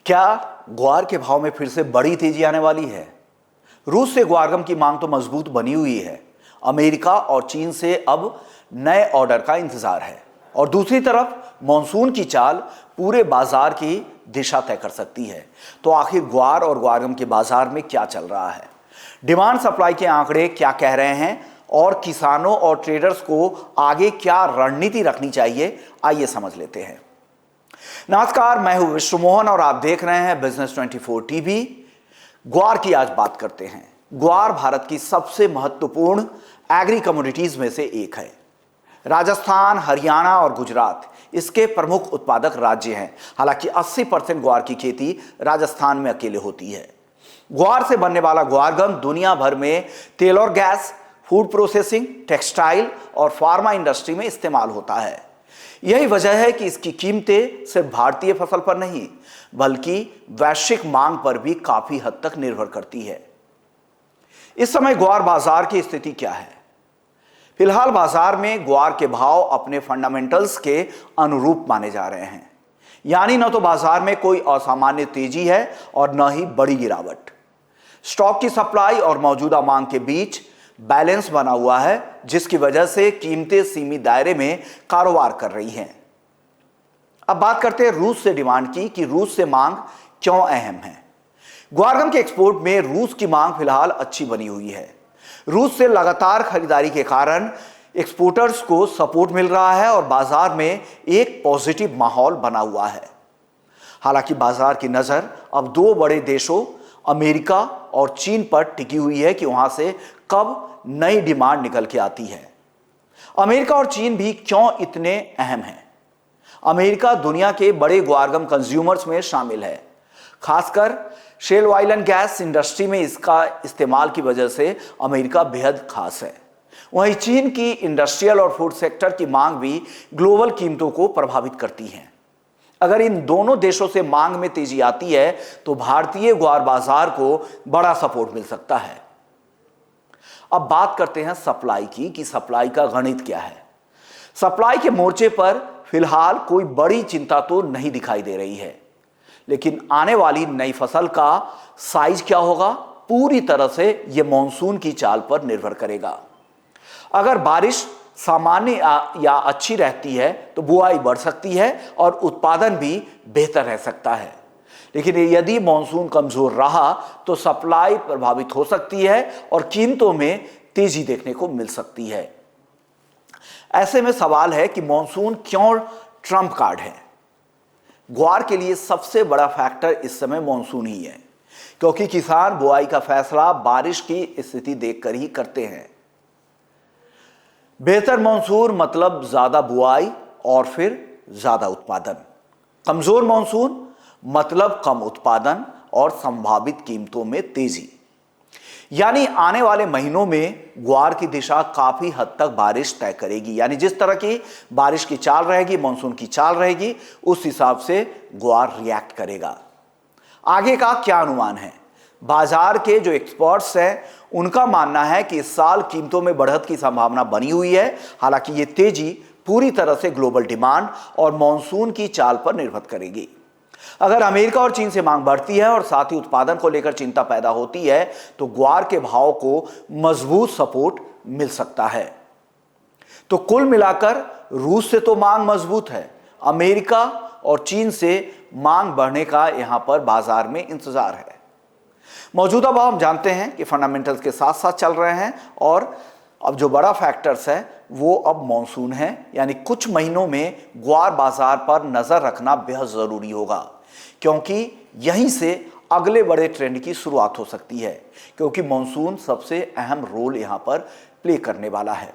क्या ग्वार के भाव में फिर से बड़ी तेजी आने वाली है? रूस से ग्वारगम की मांग तो मजबूत बनी हुई है। अमेरिका और चीन से अब नए ऑर्डर का इंतजार है और दूसरी तरफ मॉनसून की चाल पूरे बाजार की दिशा तय कर सकती है। तो आखिर ग्वार और ग्वारगम के बाजार में क्या चल रहा है? डिमांड सप्लाई के आंकड़े क्या कह रहे हैं और किसानों और ट्रेडर्स को आगे क्या रणनीति रखनी चाहिए, आइए समझ लेते हैं। नमस्कार, मैं हूं विश्व मोहन और आप देख रहे हैं बिजनेस 24 टीवी। ग्वार की आज बात करते हैं। ग्वार भारत की सबसे महत्वपूर्ण एग्री कमोडिटीज में से एक है। राजस्थान, हरियाणा और गुजरात इसके प्रमुख उत्पादक राज्य हैं। हालांकि 80% ग्वार की खेती राजस्थान में अकेले होती है। ग्वार से बनने वाला ग्वारगम दुनिया भर में तेल और गैस, फूड प्रोसेसिंग, टेक्सटाइल और फार्मा इंडस्ट्री में इस्तेमाल होता है। यही वजह है कि इसकी कीमतें सिर्फ भारतीय फसल पर नहीं बल्कि वैश्विक मांग पर भी काफी हद तक निर्भर करती है। इस समय ग्वार बाजार की स्थिति क्या है? फिलहाल बाजार में ग्वार के भाव अपने फंडामेंटल्स के अनुरूप माने जा रहे हैं, यानी न तो बाजार में कोई असामान्य तेजी है और न ही बड़ी गिरावट। स्टॉक की सप्लाई और मौजूदा मांग के बीच बैलेंस बना हुआ है, जिसकी वजह से कीमतें सीमित दायरे में कारोबार कर रही हैं। अब बात करते हैं रूस से डिमांड की कि रूस से मांग क्यों अहम है। ग्वारगम के एक्सपोर्ट में रूस की मांग फिलहाल अच्छी बनी हुई है। रूस से लगातार खरीदारी के कारण एक्सपोर्टर्स को सपोर्ट मिल रहा है और बाजार में एक पॉजिटिव माहौल बना हुआ है। हालांकि बाजार की नजर अब दो बड़े देशों अमेरिका और चीन पर टिकी हुई है कि वहां से कब नई डिमांड निकल के आती है। अमेरिका और चीन भी क्यों इतने अहम हैं? अमेरिका दुनिया के बड़े ग्वारगम कंज्यूमर्स में शामिल है। खासकर shale oil and gas industry में इसका इस्तेमाल की वजह से अमेरिका बेहद खास है। वहीं चीन की इंडस्ट्रियल और फूड सेक्टर की मांग भी ग्लोबल कीमतों को प्रभावित करती है। अगर इन दोनों देशों से मांग में तेजी आती है तो भारतीय ग्वार बाजार को बड़ा सपोर्ट मिल सकता है। अब बात करते हैं सप्लाई की कि सप्लाई का गणित क्या है। सप्लाई के मोर्चे पर फिलहाल कोई बड़ी चिंता तो नहीं दिखाई दे रही है, लेकिन आने वाली नई फसल का साइज क्या होगा, पूरी तरह से यह मॉनसून की चाल पर निर्भर करेगा। अगर बारिश सामान्य या अच्छी रहती है तो बुआई बढ़ सकती है और उत्पादन भी बेहतर रह सकता है। लेकिन यदि मॉनसून कमजोर रहा तो सप्लाई प्रभावित हो सकती है और कीमतों में तेजी देखने को मिल सकती है। ऐसे में सवाल है कि मॉनसून क्यों ट्रम्प कार्ड है? ग्वार के लिए सबसे बड़ा फैक्टर इस समय मॉनसून ही है, क्योंकि किसान बुआई का फैसला बारिश की स्थिति देखकर ही करते हैं। बेहतर मॉनसून मतलब ज्यादा बुआई और फिर ज्यादा उत्पादन। कमजोर मॉनसून मतलब कम उत्पादन और संभावित कीमतों में तेजी। यानी आने वाले महीनों में ग्वार की दिशा काफी हद तक बारिश तय करेगी। यानी जिस तरह की बारिश की चाल रहेगी, मॉनसून की चाल रहेगी, उस हिसाब से ग्वार रिएक्ट करेगा। आगे का क्या अनुमान है? बाजार के जो एक्सपर्ट्स हैं उनका मानना है कि इस साल कीमतों में बढ़त की संभावना बनी हुई है। हालांकि ये तेजी पूरी तरह से ग्लोबल डिमांड और मॉनसून की चाल पर निर्भर करेगी। अगर अमेरिका और चीन से मांग बढ़ती है और साथ ही उत्पादन को लेकर चिंता पैदा होती है तो ग्वार के भाव को मजबूत सपोर्ट मिल सकता है। तो कुल मिलाकर रूस से तो मांग मजबूत है, अमेरिका और चीन से मांग बढ़ने का यहां पर बाजार में इंतजार है। मौजूदा भाव हम जानते हैं कि फंडामेंटल्स के साथ साथ चल रहे हैं और अब जो बड़ा फैक्टर्स है वो अब मॉनसून है। यानी कुछ महीनों में ग्वार बाजार पर नजर रखना बेहद जरूरी होगा, क्योंकि यहीं से अगले बड़े ट्रेंड की शुरुआत हो सकती है, क्योंकि मॉनसून सबसे अहम रोल यहां पर प्ले करने वाला है।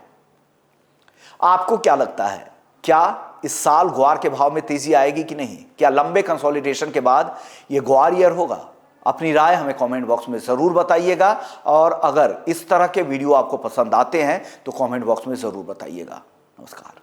आपको क्या लगता है, क्या इस साल ग्वार के भाव में तेजी आएगी कि नहीं? क्या लंबे कंसोलिडेशन के बाद यह ग्वार ईयर होगा? अपनी राय हमें कमेंट बॉक्स में जरूर बताइएगा और अगर इस तरह के वीडियो आपको पसंद आते हैं तो कमेंट बॉक्स में जरूर बताइएगा। नमस्कार।